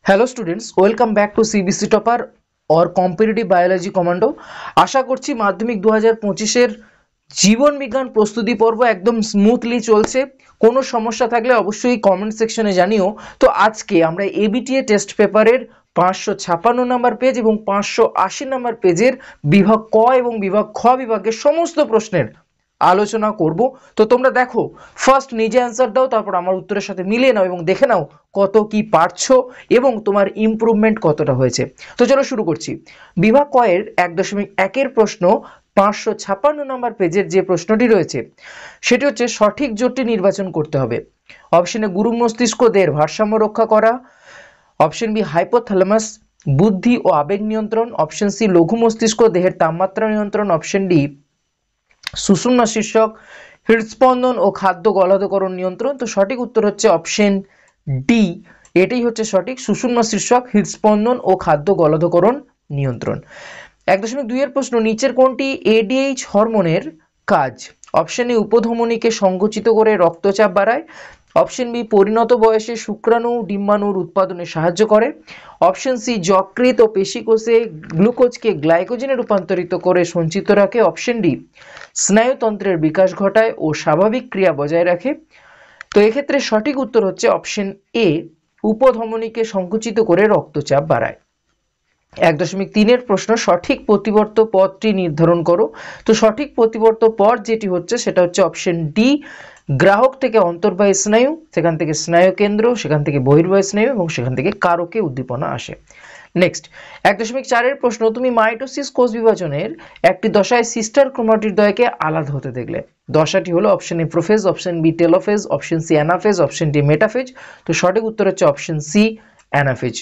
Hello students, welcome back to CBC topper or competitive biology commando. আশা করছি মাধ্যমিক 2025-এর জীবন বিজ্ঞান প্রস্তুতি পর্ব একদম স্মুথলি চলছে। কোনো সমস্যা থাকলে অবশ্যই কমেন্ট সেকশনে জানিও। তো আজকে আমরা এবিটিএ টেস্ট পেপারের 556 নম্বর পেজ এবং 580 নম্বর পেজের বিভাগ ক এবং বিভাগ খ বিভাগের সমস্ত প্রশ্নের আলোচনা করব। তো তোমরা দেখো, ফার্স্ট নিজে অ্যান্সার দাও, তারপর আমার উত্তরের সাথে মিলিয়ে নাও এবং দেখে নাও কত কি পারছো এবং তোমার ইমপ্রুভমেন্ট কতটা হয়েছে। তো চলো শুরু করছি। বিভাগ ক এর 1.1-এর প্রশ্ন 556 নম্বর পেজের যে প্রশ্নটি রয়েছে সেটি হচ্ছে সঠিক জোটটি নির্বাচন করতে হবে। অপশন এ গুরু মস্তিষ্ক দেহের ভারসাম্য রক্ষা করা, অপশন বি হাইপোথ্যালামাস বুদ্ধি ও আবেগ নিয়ন্ত্রণ, অপশন সি লঘু মস্তিষ্ক দেহের তাপমাত্রা নিয়ন্ত্রণ, অপশন ডি সুষুম্না শীর্ষক হৃদস্পন্দন ও খাদ্য গলাধকরণ নিয়ন্ত্রণ। তো সঠিক উত্তর হচ্ছে অপশন ডি, এটাই হচ্ছে সঠিক, সুষুম্না শীর্ষক হৃদস্পন্দন ও খাদ্য গলাধকরণ নিয়ন্ত্রণ। 1.2-এর প্রশ্ন, নিচের কোনটি এডিএইচ হরমোনের কাজ? অপশন এ উপধমনীকে সংকুচিত করে রক্তচাপ বাড়ায়, অপশন বি পরিণত বয়সে শুক্রাণু ডিম্বাণুর উৎপাদনে সাহায্য করে, অপশন সি যকৃৎ ও পেশিকোষে গ্লুকোজকে গ্লাইকোজেনে রূপান্তরিত করে সঞ্চিত রাখে, অপশন ডি স্নায়ুতন্ত্রের বিকাশ ঘটায় ও স্বাভাবিক ক্রিয়া বজায় রাখে। তো এক্ষেত্রে সঠিক উত্তর হচ্ছে অপশন এ, উপধমনীকে সংকুচিত করে রক্তচাপ বাড়ায়। 1.3-এর প্রশ্ন, সঠিক প্রতিবর্ত পথটি নির্ধারণ করো। তো সঠিক প্রতিবর্ত পথ যেটি হচ্ছে সেটা হচ্ছে অপশন ডি, গ্রাহক থেকে অন্তর্বাহী স্নায়ু, সেখান থেকে স্নায়ু কেন্দ্র, সেখান থেকে বহির্বাহী স্নায়ু এবং সেখান থেকে কারকে উদ্দীপনা আসে। নেক্সট 1.4-এর প্রশ্ন, তুমি মাইটোসিস কোষ বিভাজনের একটি দশায় সিস্টার ক্রোমাটিডদ্বয়কে আলাদা হতে দেখলে। দশাটি হলো option A prophase, option B telophase, option C anaphase, option D metaphase. তো সঠিক উত্তর হচ্ছে অপশন সি অ্যানাফেজ।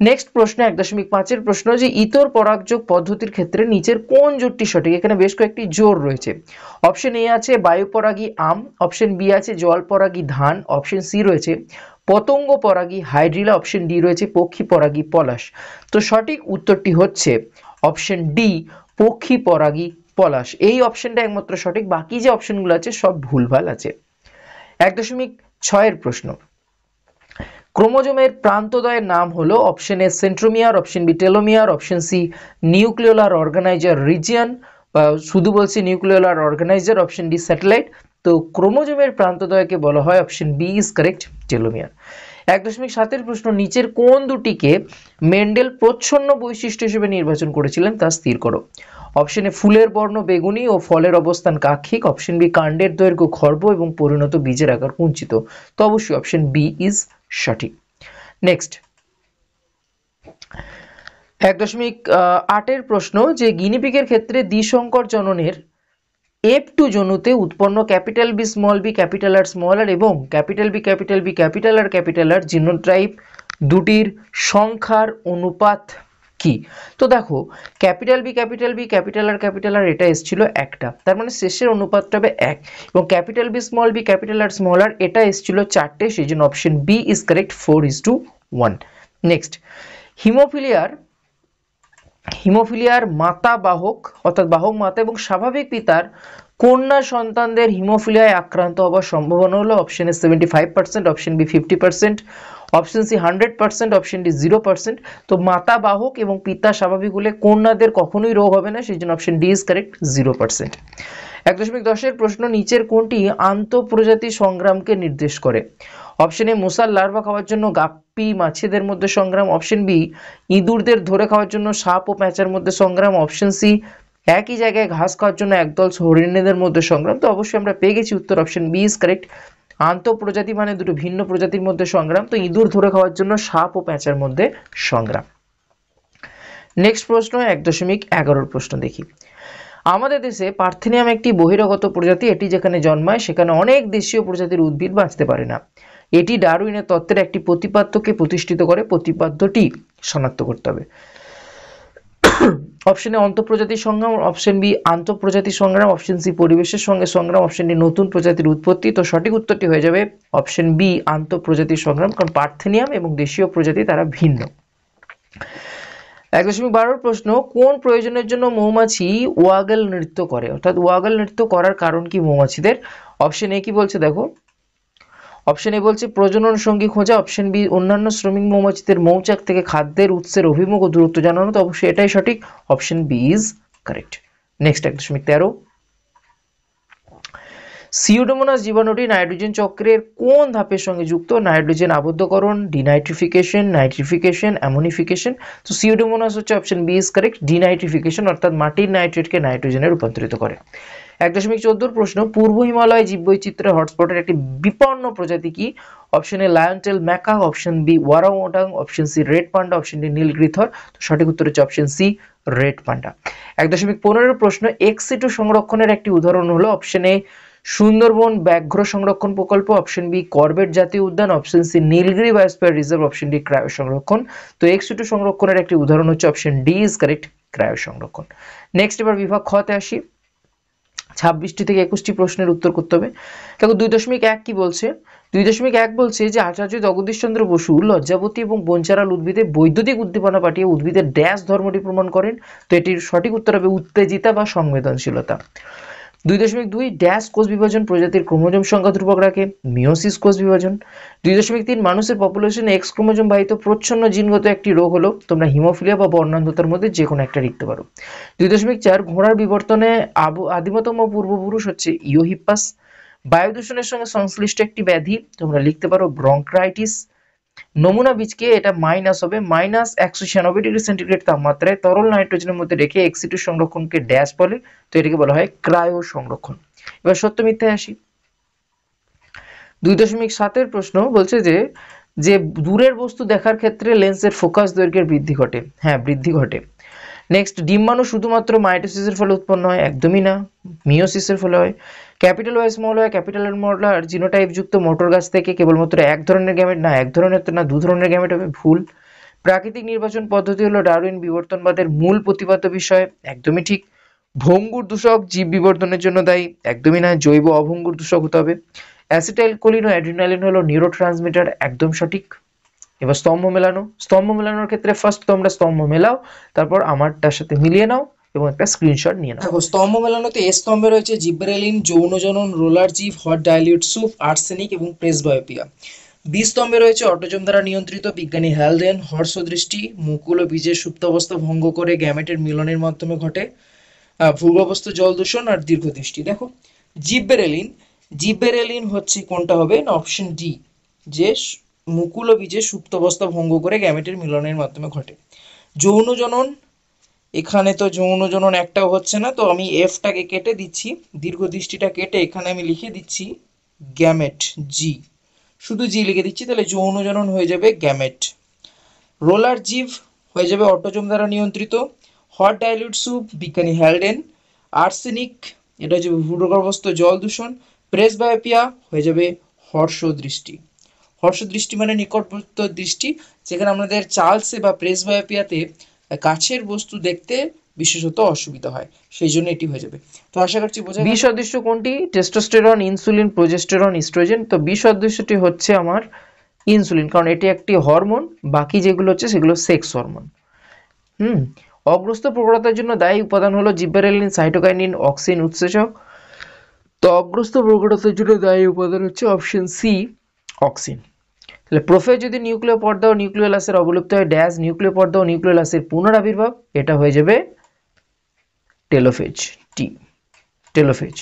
নেক্সট প্রশ্ন 1.5-এর প্রশ্ন, যে ইতর পরাগযোগ পদ্ধতির ক্ষেত্রে নিচের কোন জোটটি সঠিক? এখানে বেশ কয়েকটি জোর রয়েছে। অপশন এ আছে বায়ু পরাগী আম, অপশন বি আছে জল পরাগী ধান, অপশন সি রয়েছে পতঙ্গ পরাগী হাইড্রিলা, অপশন ডি রয়েছে পক্ষী পরাগী পলাশ। তো সঠিক উত্তরটি হচ্ছে অপশন ডি, পক্ষী পরাগী পলাশ। এই অপশনটা একমাত্র সঠিক, বাকি যে অপশনগুলো আছে সব ভুলভাল আছে। 1.6-এর প্রশ্ন, ক্রোমোজোমের প্রান্তদ্বয়ের নাম হলো option A centromere, option B telomere, option C nucleolar organizer region, শুধু বলছি nucleolar organizer, option D satellite. তো ক্রোমোজোমের প্রান্তদ্বয়কে বলা হয় option B is correct, telomere. 1.7-এর প্রশ্ন, নিচের কোন দুটিকে মেন্ডেল প্রচ্ছন্ন বৈশিষ্ট্য হিসেবে নির্বাচন করেছিলেন তা স্থির করো। অপশন এ ফুলের বর্ণ বেগুনি ও ফলের অবস্থান কাক্ষিক, অপশন বি কাণ্ডের দৈর্ঘ্য খর্ব এবং পরিণত বীজের আকার কুঞ্চিত। তো অবশ্যই অপশন বি ইজ সঠিক। নেক্সট 1.8-এর প্রশ্ন, যে গিনিপিগের ক্ষেত্রে দ্বিসংকর জননের F2 জনুতে উৎপন্ন capital B small B capital R small R এবং capital B capital B capital R genotype দুটির সংখ্যার অনুপাত কি? তো দেখো, ক্যাপিটাল বি ক্যাপিটাল আর এটা এসেছিল একটা, তার মানে শেষের অনুপাতটা হবে 1, এবং capital B capital R small R এটা এসেছিল 4টে, সেই জন্য option B is correct 4:1। Next, হিমোফিলিয়ার মাতা বাহক অর্থাৎ বাহক মাতা এবং স্বাভাবিক পিতার কন্যা সন্তানদের হিমোফিলিয়ায় আক্রান্ত হওয়ার সম্ভাবনা হলো option A 75%, option B 50%, option C 100%, option D 0%। তো মাতা বাহক এবং পিতা স্বাভাবিক হলে কন্যাদের কখনোই রোগ হবে না, সেই জন্য অপশন ডি ইজ কারেক্ট 0%। 1.10-এর প্রশ্ন, নিচের কোনটি আন্তঃপ্রজাতি সংগ্রামকে নির্দেশ করে? অপশন এ মশার লার্ভা খাওয়ার জন্য গাপ্পি মাছেদের মধ্যে সংগ্রাম, অপশন বি ইঁদুরদের ধরে খাওয়ার জন্য সাপ ও প্যাঁচার মধ্যে সংগ্রাম, অপশন সি একই জায়গায় ঘাস খাওয়ার জন্য একদল হরিণীদের মধ্যে সংগ্রাম। তো অবশ্যই আমরা পেয়ে গেছি উত্তর, অপশন বি ইজ কারেক্ট, আন্তঃপ্রজাতি মানে দুটো ভিন্ন প্রজাতির মধ্যে সংগ্রাম, তো ইঁদুর ধরে খাওয়ার জন্য সাপ ও প্যাঁচার মধ্যে সংগ্রাম। নেক্সট প্রশ্ন 1.11-এর প্রশ্ন দেখি। আমাদের দেশে পার্থেনিয়াম একটি বহিরাগত প্রজাতি, এটি যেখানে জন্মায় সেখানে অনেক দেশীয় প্রজাতির উদ্ভিদ বাঁচতে পারে না। এটি ডারউইনের তত্ত্বের একটি প্রতিপাদ্যকে প্রতিষ্ঠিত করে, প্রতিপাদ্যটি শনাক্ত করতে হবে। অপশন এ অন্তঃপ্রজাতি সংগ্রাম, অপশন বি আন্তঃপ্রজাতি সংগ্রাম, অপশন সি পরিবেশের সঙ্গে সংগ্রাম, অপশন ডি নতুন প্রজাতির উৎপত্তি। তো সঠিক উত্তরটি হয়ে যাবে অপশন বি আন্তঃপ্রজাতি সংগ্রাম, কারণ পার্থেনিয়াম এবং দেশীয় প্রজাতি তারা ভিন্ন। 1.12-এর প্রশ্ন, কোন প্রয়োজনের জন্য মৌমাছি ওয়াগল নৃত্য করে? অর্থাৎ ওয়াগল নৃত্য করার কারণ কি মৌমাছিদের? অপশন এ কি বলছে দেখো, অপশন এ বলছে প্রজনন সঙ্গী খোঁজা, অপশন বি অন্যান্য শ্রমিক মৌমাছিদের মৌচাক থেকে খাদ্যের উৎসের অভিমুখ ও দূরত্ব জানানো, তো অবশ্যই এটাই সঠিক, option B is correct. Next 1.13, Pseudomonas জীবাণুটি নাইট্রোজেন চক্রের কোন ধাপের সঙ্গে যুক্ত? নাইট্রোজেন আবদ্ধকরণ, ডিনাইট্রিফিকেশন, নাইট্রিফিকেশন, অ্যামোনিফিকেশন। তো সিউডোমোনাস হচ্ছে option B is correct, denitrification, অর্থাৎ মাটির নাইট্রেটকে নাইট্রোজেনে রূপান্তরিত করে। 1.14 প্রশ্ন, পূর্ব হিমালয় জীববৈচিত্র্যের হটস্পটের একটি বিপন্ন প্রজাতি কি? Option A lion tailed macaque, option B orangutan, option C red panda, option D নীলগিরিধর। তো সঠিক উত্তর হচ্ছে অপশন সি রেড পান্ডা। 1.15 প্রশ্ন, এক্স-সিটু সংরক্ষণের একটি উদাহরণ হলো? অপশন এ সুন্দরবন ব্যাঘ্র সংরক্ষণ প্রকল্প, অপশন বি করবেট জাতীয় উদ্যান, option C Nilgiri biosphere reserve, option D cryo সংরক্ষণ। তো এক্স-সিটু সংরক্ষণের একটি উদাহরণ হচ্ছে option D is correct, cryo সংরক্ষণ। নেক্সট এবার বিভাগ খ তে আসি। 26টি থেকে 21টি প্রশ্নের উত্তর করতে হবে। দেখো 2.1 কি বলছে? 2.1 বলছে যে আচার্য জগদীশ চন্দ্র বসু লজ্জাবতী এবং বনচারাল উদ্ভিদে বৈদ্যুতিক উদ্দীপনা পাঠিয়ে উদ্ভিদের ড্যাশ ধর্মটি প্রমাণ করেন। তো এটির সঠিক উত্তর হবে উত্তেজিতা বা সংবেদনশীলতা। 2.2 ড্যাশ কোষ বিভাজন প্রজাতির ক্রোমোজোম সংখ্যা ধ্রুবক রাখে? মিওসিস কোষ বিভাজন। 2.3 মানুষের পপুলেশনে এক্স ক্রোমোজোম বাহিত প্রচ্ছন্ন জিনগত একটি রোগ হলো? তোমরা হিমোফিলিয়া বা বর্ণান্ধতার মধ্যে যে কোনো একটা লিখতে পারো। 2.4 ঘোড়ার বিবর্তনে আদিমতম পূর্বপুরুষ হচ্ছে ইওহিপ্পাস। বায়ু দূষণের সঙ্গে সংশ্লিষ্ট একটি ব্যাধি? তোমরা লিখতে পারো ব্রঙ্কাইটিস। নমুনা বীজকে, এটা মাইনাস হবে, -196°C তাপমাত্রায় তরল নাইট্রোজেনের মধ্যে রেখে এক্স-সিটু সংরক্ষণকে ড্যাশ বলে? তো এটাকে বলা হয় ক্রায়ো সংরক্ষণ। এবার সত্য মিথ্যায় আসি। 2.7 প্রশ্ন বলছে যে দূরের বস্তু দেখার ক্ষেত্রে লেন্সের ফোকাস দৈর্ঘ্যের বৃদ্ধি ঘটে? হ্যাঁ, বৃদ্ধি ঘটে। নেক্সট, ডিম্বাণু শুধুমাত্র মাইটোসিসের ফলে উৎপন্ন হয়? একদমই না, মিওসিসের ফলে হয়। Capital Y small y capital R small r genotype যুক্ত মোটর গাছ থেকে কেবলমাত্র এক ধরনের গ্যামেট? না, এক ধরনের তো না, দু ধরনের গ্যামেট হবে, ভুল। প্রাকৃতিক নির্বাচন পদ্ধতি হলো ডারউইন বিবর্তনবাদের মূল প্রতিপাদ্য বিষয়? একদমই ঠিক। ভঙ্গুর দূষক জীব বিবর্তনের জন্য দায়ী? একদমই না, জৈব অভঙ্গুর দূষক হতে হবে। অ্যাসিটাইল কোলিন ও অ্যাড্রিনালিন হলো নিউরোট্রান্সমিটার? একদম সঠিক। এবার স্তম্ভ মেলানো। স্তম্ভ মেলানোর ক্ষেত্রে ফার্স্ট তোমরা স্তম্ভ মেলাও, তারপর আমারটার সাথে মিলিয়ে নাও এবং একটা স্ক্রিনশট নিয়ে নাও। দেখো স্তম্ভ মেলানোতে এ স্তম্ভে রয়েছে জিব্রেলিন, যৌনজনন, রোলার জিভ, হট ডাইলিউট স্যুপ, আর্সেনিক এবং প্রেসবায়োপিয়া। বি স্তম্ভে রয়েছে অটোজম দ্বারা নিয়ন্ত্রিত বিজ্ঞানী হ্যালডেন, হর্ষদৃষ্টি, মুকুল ও বীজের সুপ্তাবস্থা ভঙ্গ করে গ্যামেটের মিলনের মাধ্যমে ঘটে, ভূগর্ভস্থ জল দূষণ আর দীর্ঘদৃষ্টি। দেখো জিব্বেরেলিন হচ্ছে কোনটা হবে না, অপশন ডি, যে মুকুল ও বীজের সুপ্তাবস্থা ভঙ্গ করে গ্যামেটের মিলনের মাধ্যমে ঘটে। যৌন জনন, এখানে তো যৌন জনন একটাও হচ্ছে না, তো আমি এফটাকে কেটে দিচ্ছি, দীর্ঘদৃষ্টিটা কেটে এখানে আমি লিখে দিচ্ছি গ্যামেট, জি, শুধু জি লিখে দিচ্ছি, তাহলে যৌন জনন হয়ে যাবে গ্যামেট। রোলার জিভ হয়ে যাবে অটোজম দ্বারা নিয়ন্ত্রিত। হট ডাইলিউট স্যুপ বিজ্ঞানী হ্যালডেন। আর্সেনিক, এটা হচ্ছে ভূগর্ভস্থ জল দূষণ। প্রেসবায়োপিয়া হয়ে যাবে হর্ষদৃষ্টি। হর্ষদৃষ্টি মানে নিকটবর্তী দৃষ্টি, যেখানে আমাদের চার্লসে বা প্রেসবায়োপিয়াতে কাছের বস্তু দেখতে বিশেষত অসুবিধা হয়, সেই জন্য এটি হয়ে যাবে। তো আশা করছি বোঝা গেল। বি সদৃশ্য কোনটি? Testosterone, insulin, progesterone, oestrogen. তো বি সদৃশ্যটি হচ্ছে আমার ইনসুলিন, কারণ এটি একটি হরমোন, বাকি যেগুলো হচ্ছে সেগুলো সেক্স হরমোন। অগ্রস্ত প্রবণতার জন্য দায়ী উপাদান হলো জিব্বেরেলিন, সাইটোকাইনিন, অক্সিন উৎসেচক। তো অগ্রস্ত প্রবণতার জন্য দায়ী উপাদান হচ্ছে অপশন সি, অক্সিন। তাহলে প্রোফেজ যদি নিউক্লিয় পর্দা ও নিউক্লিওলাসের অবলুপ্ত হয় ড্যাশ নিউক্লিয় পর্দা ও নিউক্লিওলাসের পুনরাবির্ভাব? এটা হয়ে যাবে টেলোফেজ, টি, টেলোফেজ।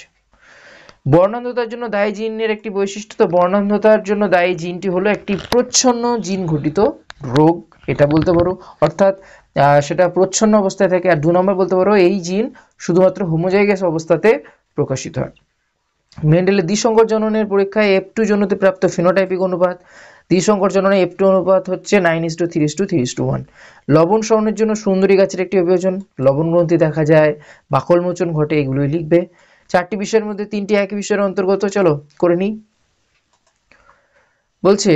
বর্ণান্ধতার জন্য দায়ী জিনের একটি বৈশিষ্ট্য, তো বর্ণান্ধতার জন্য দায়ী জিনটি হলো একটি প্রচ্ছন্ন জিন ঘটিত রোগ, এটা বলতে পারো, অর্থাৎ সেটা প্রচ্ছন্ন অবস্থায় থাকে। আর 2 নম্বর বলতে পারো এই জিন শুধুমাত্র হোমোজাইগাস অবস্থাতে প্রকাশিত হয়। মেন্ডেলের দ্বিসংকর জননের পরীক্ষায় F2 জনুতে প্রাপ্ত ফিনোটাইপিক অনুপাত? দ্বিসংকর জননে F2 অনুপাত হচ্ছে 9:3:3:1। লবণ সরণের জন্য সুন্দরী গাছের একটি অভিযোজন? লবণ গ্রন্থি দেখা যায়, বাকল মোচন ঘটে, এগুলোই লিখবে। 4টি বিষয়ের মধ্যে 3টি একই বিষয়ের অন্তর্গত, চলো করে নিই। বলছে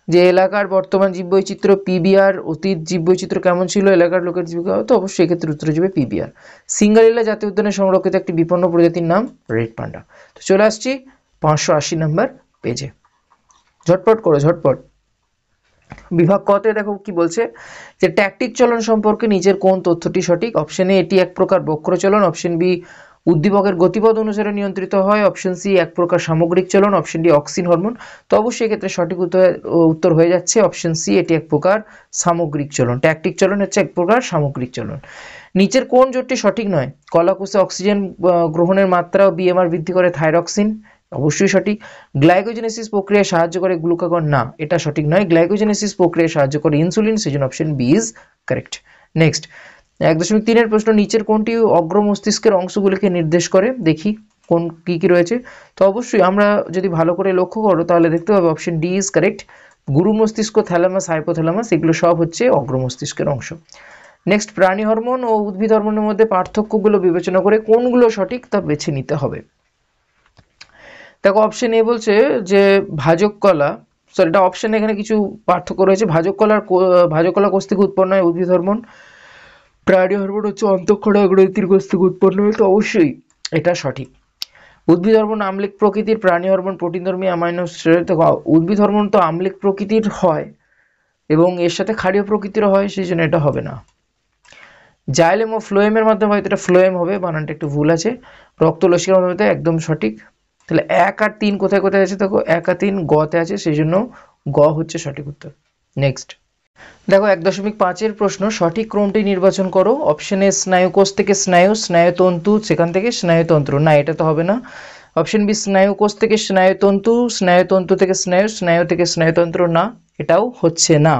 যে এলাকার বর্তমান জীববৈচিত্র্য পিবিআর, অতীত জীববৈচিত্র্য কেমন ছিল, এলাকার লোকের জীবিকা, তো অবশ্যই এক্ষেত্রে উত্তর যাবে পিবিআর। সিঙ্গালিলা জাতীয় উদ্যানে সংরক্ষিত একটি বিপন্ন প্রজাতির নাম রেড পান্ডা। তো চলে আসছি 580 নম্বর পেজে, ঝটপট করো ঝটপট। বিভাগ কতে দেখো কি বলছে, যে ট্যাকটিক চলন সম্পর্কে নিচের কোন তথ্যটি সঠিক? অপশন এ এটি এক প্রকার বক্র চলন, অপশন বি উদ্দীপকের গতিপথ অনুসারে নিয়ন্ত্রিত হয়, অপশন সি এক প্রকার সামগ্রিক চলন, অপশন ডি অক্সিন হরমোন। তো অবশ্যই এক্ষেত্রে সঠিক উত্তর হয়ে যাচ্ছে অপশন সি, এটি এক প্রকার সামগ্রিক চলন। ট্যাকটিক চলন হচ্ছে এক প্রকার সামগ্রিক চলন। নিচের কোন জোটটি সঠিক নয়? কলাকোষে অক্সিজেন গ্রহণের মাত্রা ও বিএমআর বৃদ্ধি করে থাইরক্সিন, অবশ্যই সঠিক। গ্লাইকোজেনেসিস প্রক্রিয়ায় সাহায্য করে গ্লুকাগন, না এটা সঠিক নয়। গ্লাইকোজেনেসিস প্রক্রিয়ায় সাহায্য করে ইনসুলিন, সেজন্য option B is correct. Next 1.3 প্রশ্ন, নিচের কোনটি অগ্র মস্তিষ্কের অংশগুলিকে নির্দেশ করে? দেখি কোন কি রয়েছে। তো অবশ্যই আমরা যদি ভালো করে লক্ষ্য করো তাহলে দেখতে পাবে অপশন ডি ইজ কারেক্ট। গুরু মস্তিষ্ক, থ্যালামাস, হাইপোথ্যালামাস এগুলো সব হচ্ছে অগ্র মস্তিষ্কের অংশ। নেক্সট, প্রাণী হরমোন ও উদ্ভিদ হরমোনের মধ্যে পার্থক্যগুলো বিবেচনা করে কোনগুলো সঠিক তা বেছে নিতে হবে। দেখো অপশন এ বলছে যে ভাজক কলা, সরি এটা অপশন, এখানে কিছু পার্থক্য রয়েছে। ভাজক কলা কোষ থেকে উৎপন্ন হয় উদ্ভিদ হরমোন, প্রাণী হরমোন হচ্ছে অন্তঃক্ষরা গ্রন্থির কোষ থেকে উৎপন্ন হয়, তো অবশ্যই এটা সঠিক। উদ্ভিদ হরমোন আম্লিক প্রকৃতির, প্রাণী হরমোন প্রোটিনধর্মী অ্যামাইনো অ্যাসিড। তো উদ্ভিদ হরমোন তো আম্লিক প্রকৃতির হয় এবং এর সাথে ক্ষারীয় প্রকৃতিরও হয়, সেই জন্য এটা হবে না। জাইলেম ও ফ্লোয়েমের মাধ্যমে হয়তো এটা ফ্লোয়েম হবে, বানানটা একটু ভুল আছে। রক্তলসিকার মাধ্যমে একদম সঠিক। তাহলে 1 আর 3 কোথায় কোথায় আছে? দেখো 1 আর 3 গতে আছে, সেই জন্য গ হচ্ছে সঠিক উত্তর। নেক্সট দেখো 1.5 প্রশ্ন, সঠিক ক্রমটি নির্বাচন করো। অপশন এ স্নায়ুকোষ থেকে স্নায়ু, স্নায়ুতন্তু সেখান থেকে স্নায়ুতন্ত্র, না এটা তো হবে না। অপশন বি স্নায়ুকোষ থেকে স্নায়ুতন্তু, স্নায়ুতন্তু থেকে স্নায়ু, স্নায়ু থেকে স্নায়ুতন্ত্র, না এটাও হচ্ছে না।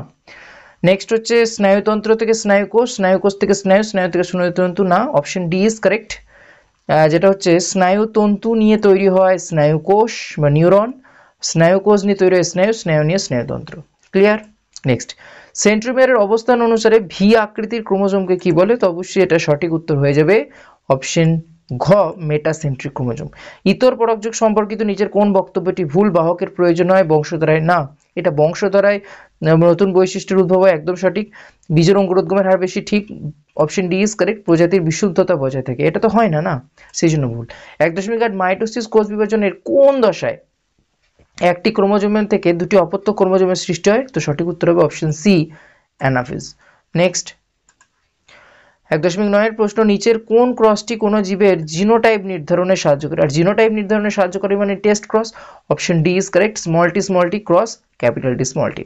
নেক্সট হচ্ছে স্নায়ুতন্ত্র থেকে স্নায়ুকোষ, স্নায়ুকোষ থেকে স্নায়ু, স্নায়ু থেকে স্নায়ুতন্তু, না অপশন ডি ইজ কারেক্ট। যেটা হচ্ছে স্নায়ুতন্তু নিয়ে তৈরি হয় স্নায়ুকোষ বা নিউরন, স্নায়ুকোষ নিয়ে তৈরি হয় স্নায়ু, স্নায়ু নিয়ে স্নায়ুতন্ত্র। ক্লিয়ার? নেক্সট, সেন্ট্রোমিয়ারের অবস্থান অনুসারে ভি আকৃতির ক্রোমোজোমকে কি বলে? তো অবশ্যই এটা সঠিক উত্তর হয়ে যাবে অপশন ঘ, মেটাসেন্ট্রিক ক্রোমোজোম। ইতর পরাগযোগ সম্পর্কিত নিচের কোন বক্তব্যটি ভুল? বাহকের প্রয়োজন হয় বংশধারায়, না এটা বংশধারায় নতুন বৈশিষ্ট্যের উদ্ভব হয়, একদম সঠিক। বীজের অঙ্কুরোদ্গমের হার বেশি, ঠিক অপশন ডি ইজ কারেক্ট। প্রজাতির বিশুদ্ধতা বজায় থাকে, এটা তো হয় না, না সেই জন্য ভুল। 1.8 মাইটোসিস কোষ বিভাজনের কোন দশায় একটি ক্রোমোজোমের থেকে দুটি অপত্য ক্রোমোজোমের সৃষ্টি হয়? তো সঠিক উত্তর হবে অপশন সি, অ্যানাফেজ। নেক্সট 1.9 প্রশ্ন, নিচের কোন ক্রসটি কোনো জীবের জিনোটাইপ নির্ধারণে সাহায্য করে? আর জিনোটাইপ নির্ধারণে সাহায্য করে মানে test cross, option D is correct. Small T cross capital T small T.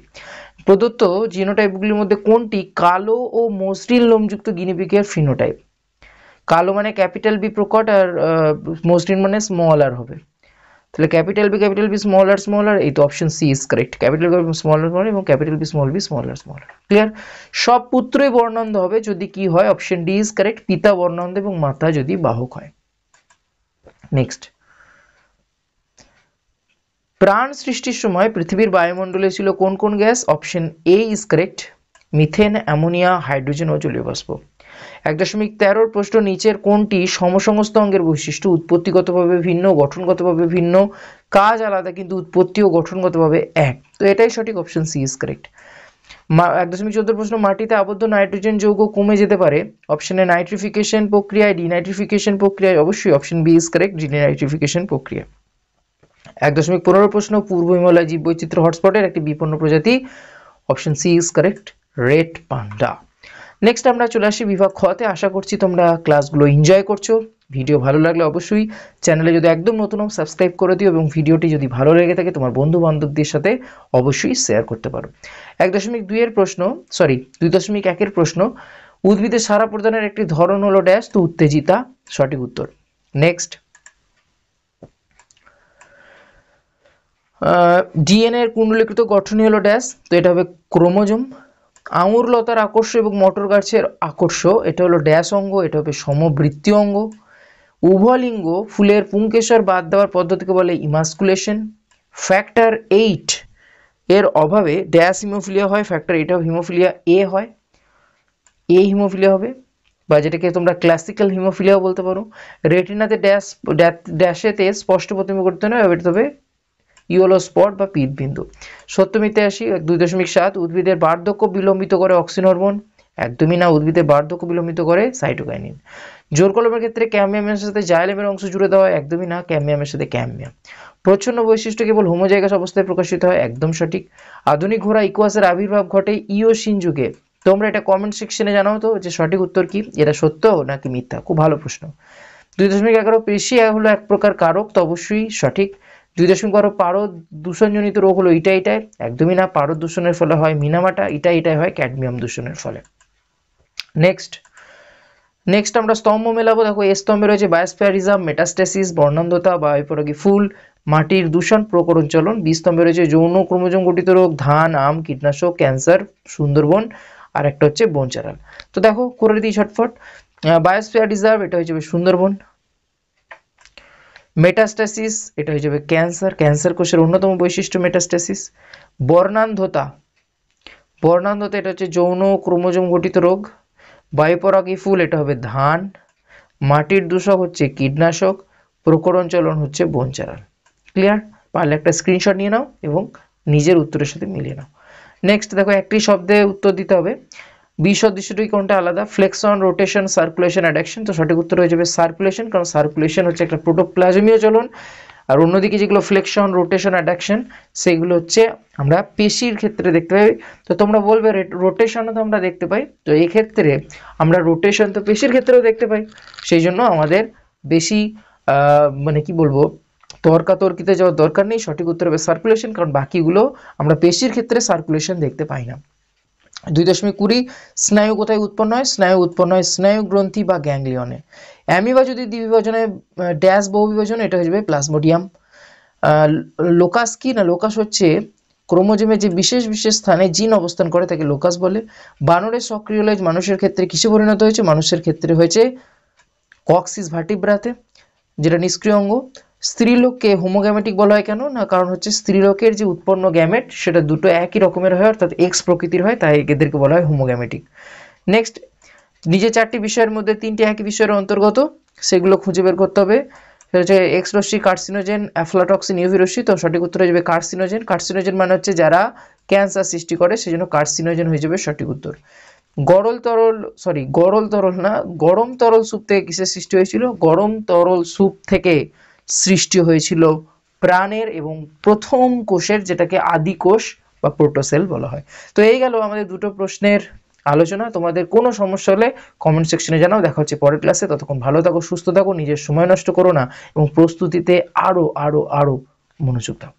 প্রদত্ত জিনোটাইপগুলির মধ্যে কোনটি কালো ও মসৃণ লোমযুক্ত গিনিপিগের ফিনোটাইপ? কালো মানে ক্যাপিটাল বি প্রকট, আর মসৃণ মানে স্মল আর হবে। তাহলে ক্যাপিটাল বি স্মল আর, এই তো option C is correct. Capital B small R এবং capital B small R. Clear? সব পুত্রই বর্ণান্ধ হবে যদি কি হয়? অপশন ডি ইজ কারেক্ট, পিতা বর্ণান্ধ এবং মাতা যদি বাহক হয়। নেক্সট, প্রাণ সৃষ্টির সময় পৃথিবীর বায়ুমণ্ডলে ছিল কোন কোন gas? Option A is correct, methane, ammonia, hydrogen ও জলীয় বাষ্প। 1.13 প্রশ্ন, নিচের কোনটি সমসংস্থ অঙ্গের বৈশিষ্ট্য? উৎপত্তিগতভাবে ভিন্ন, গঠনগতভাবে ভিন্ন, কাজ আলাদা কিন্তু উৎপত্তি ও গঠনগতভাবে এক। তো এটাই সঠিক, অপশন সি ইজ কারেক্ট। 1.14 প্রশ্ন, মাটিতে আবদ্ধ নাইট্রোজেন যৌগ কমে যেতে পারে। অপশনে নাইট্রিফিকেশন প্রক্রিয়ায়, ডিনাইট্রিফিকেশন প্রক্রিয়ায়, অবশ্যই option B is correct, denitrification প্রক্রিয়া। 1.15 প্রশ্ন, পূর্ব হিমালয় জীববৈচিত্র্য হটস্পটের একটি বিপন্ন প্রজাতি। Option C is correct, red panda. Next আমরা চলে আসি বিভাগ খতে। আশা করছি তোমরা ক্লাসগুলো এনজয় করছো। ভিডিও ভালো লাগলে অবশ্যই চ্যানেলে যদি একদম নতুন হও সাবস্ক্রাইব করে দিও এবং ভিডিওটি যদি ভালো লেগে থাকে তোমার বন্ধু বান্ধবদের সাথে অবশ্যই শেয়ার করতে পারো। 1.2 প্রশ্ন, 2.1 প্রশ্ন, উদ্ভিদের সাড়া প্রদানের একটি ধরন হলো ড্যাশ? তো উত্তেজিতা সঠিক উত্তর। নেক্সট, ডিএনএ এর কুণ্ডলীকৃত গঠনই হলো ড্যাশ? তো এটা হবে ক্রোমোজোম। আঙুর লতার আকর্ষ এবং মটর গাছের আকর্ষ এটা হলো ড্যাশ অঙ্গ? এটা হবে সমবৃত্তীয় অঙ্গ। উভলিঙ্গ ফুলের পুংকেশর বাদ দেওয়ার পদ্ধতিকে বলে ইমাস্কুলেশন। ফ্যাক্টর 8 এর অভাবে ড্যাশ হিমোফিলিয়া হয়? ফ্যাক্টর 8 অফ হিমোফিলিয়া এ হয়, এ হিমোফিলিয়া হবে, বা যেটাকে তোমরা ক্লাসিক্যাল হিমোফিলিয়াও বলতে পারো। রেটিনাতে ড্যাশেতে স্পষ্ট প্রতিবিম্ব নয়, এটা তবে ইয়েলো স্পট বা পিতবিন্দু। সত্য মিথ্যে আসি। 2.7 উদ্ভিদের বার্ধক্য বিলম্বিত করে অক্সিন হরমোন? একদমই না, উদ্ভিদের বার্ধক্য বিলম্বিত করে সাইটোকাইনিন। জোর কলমের ক্ষেত্রে ক্যামিয়ামের সাথে জাইলেমের অংশ জুড়ে দেওয়া হয়? একদমই না, ক্যামিয়ামের সাথে ক্যামিয়াম। প্রচ্ছন্ন বৈশিষ্ট্য কেবল হোমোজাইগাস অবস্থায় প্রকাশিত হয়? একদম সঠিক। আধুনিক ঘোড়া ইকুয়াসের আবির্ভাব ঘটে ইওসিন যুগে? তোমরা এটা কমেন্ট সেকশনে জানাও তো যে সঠিক উত্তর কি, এটা সত্য নাকি মিথ্যা। খুব ভালো প্রশ্ন। 2.11 পেশি হলো এক প্রকার কারক, তো অবশ্যই সঠিক। 2.12 পারদ দূষণজনিত রোগ হলো এটাই, একদমই না। পারদ দূষণের ফলে হয় মিনামাটা, এটাই হয় ক্যাডমিয়াম দূষণের ফলে। নেক্সট আমরা স্তম্ভ মেলাবো। দেখো এ স্তম্ভে রয়েছে বায়োস্ফিয়ারিজম, মেটাস্টেসিস, বর্ণান্ধতা, বায়ুপরাগী ফুল, মাটির দূষণ, প্রকরণ চলন। বি স্তম্ভে রয়েছে যৌন ক্রোমোজোম গঠিত রোগ, ধান, আম, কীটনাশক, ক্যান্সার, সুন্দরবন, আর একটা হচ্ছে বনচারাল। তো দেখো করে দিই ঝটফট। বায়োস্ফিয়ার রিজার্ভ এটা হয়ে যাবে সুন্দরবন। মেটাস্টেসিস এটা হয়ে যাবে ক্যান্সার কোষের অন্যতম বৈশিষ্ট্য মেটাস্টেসিস। বর্ণান্ধতা এটা হচ্ছে যৌন ক্রোমোজোম গঠিত রোগ। বায়ুপরাগী ফুল এটা হবে ধান। মাটির দূষক হচ্ছে কীটনাশক। প্রকরণ চলন হচ্ছে বনচারাল। ক্লিয়ার? পারলে একটা স্ক্রিনশট নিয়ে নাও এবং নিজের উত্তরের সাথে মিলিয়ে নাও। নেক্সট দেখো একটি শব্দে উত্তর দিতে হবে। বি সদৃশটি কোনটা আলাদা? Flexion, rotation, circulation, addiction. তো সঠিক উত্তর হয়ে যাবে সার্কুলেশন, কারণ সার্কুলেশন হচ্ছে একটা প্রোটোপ্লাজমীয় চলন, আর অন্যদিকে যেগুলো ফ্লেকশন, রোটেশন, অ্যাডাকশন সেগুলো হচ্ছে আমরা পেশির ক্ষেত্রে দেখতে পাই। তো তোমরা বলবে রোটেশনও তো আমরা দেখতে পাই, তো এই ক্ষেত্রে আমরা রোটেশন তো পেশির ক্ষেত্রেও দেখতে পাই, সেই জন্য আমাদের বেশি মানে কি বলবো তর্কাতর্কিতে যাওয়ার দরকার নেই। সঠিক উত্তর হবে সার্কুলেশন, কারণ বাকিগুলো আমরা পেশির ক্ষেত্রে সার্কুলেশন দেখতে পাই না। 2.20 স্নায়ু কোথায় উৎপন্ন হয়? স্নায়ু উৎপন্ন হয় স্নায়ু গ্রন্থি বা গ্যাংলিয়নে। অ্যামিবা যদি দ্বিবিভাজনে ড্যাশ বহু বিভাজন, এটা হয়ে যাবে প্লাজমোডিয়াম। লোকাস কি না? লোকাস হচ্ছে ক্রোমোজোমে যে বিশেষ স্থানে জিন অবস্থান করে তাকে লোকাস বলে। বানরের সক্রিয় লেজ মানুষের ক্ষেত্রে কিসে পরিণত হয়েছে? মানুষের ক্ষেত্রে হয়েছে কক্সিস ভার্টিব্রাতে, যেটা নিষ্ক্রিয় অঙ্গ। স্ত্রীলোককে হোমোগ্যামেটিক বলা হয় কেন? না, কারণ হচ্ছে স্ত্রীলোকের যে উৎপন্ন গ্যামেট সেটা দুটো একই রকমের হয়, অর্থাৎ এক্স প্রকৃতির হয়, তাই এদেরকে বলা হয় হোমোগ্যামেটিক। নেক্সট, নিজে 4টি বিষয়ের মধ্যে 3টি একই বিষয়ের অন্তর্গত, সেগুলো খুঁজে বের করতে হবে। সেটা হচ্ছে এক্স রশ্মি, কার্সিনোজেন, অ্যাফলাটক্সিন, ইউভি রশ্মি। তো সঠিক উত্তর হয়ে যাবে কার্সিনোজেন মানে হচ্ছে যারা ক্যান্সার সৃষ্টি করে, সেজন্য কার্সিনোজেন হয়ে যাবে সঠিক উত্তর। গরম তরল স্যুপ থেকে কিসের সৃষ্টি হয়েছিল? গরম তরল স্যুপ থেকে সৃষ্টি হয়েছিল প্রাণের এবং প্রথম কোষের, যেটাকে আদি কোষ বা প্রোটোসেল বলা হয়। তো এই গেল আমাদের দুটো প্রশ্নের আলোচনা। তোমাদের কোনো সমস্যা হলে কমেন্ট সেকশনে জানাও। দেখা হচ্ছে পরের ক্লাসে। ততক্ষণ ভালো থাকো, সুস্থ থাকো, নিজের সময় নষ্ট করো না এবং প্রস্তুতিতে আরো মনোযোগ দাও।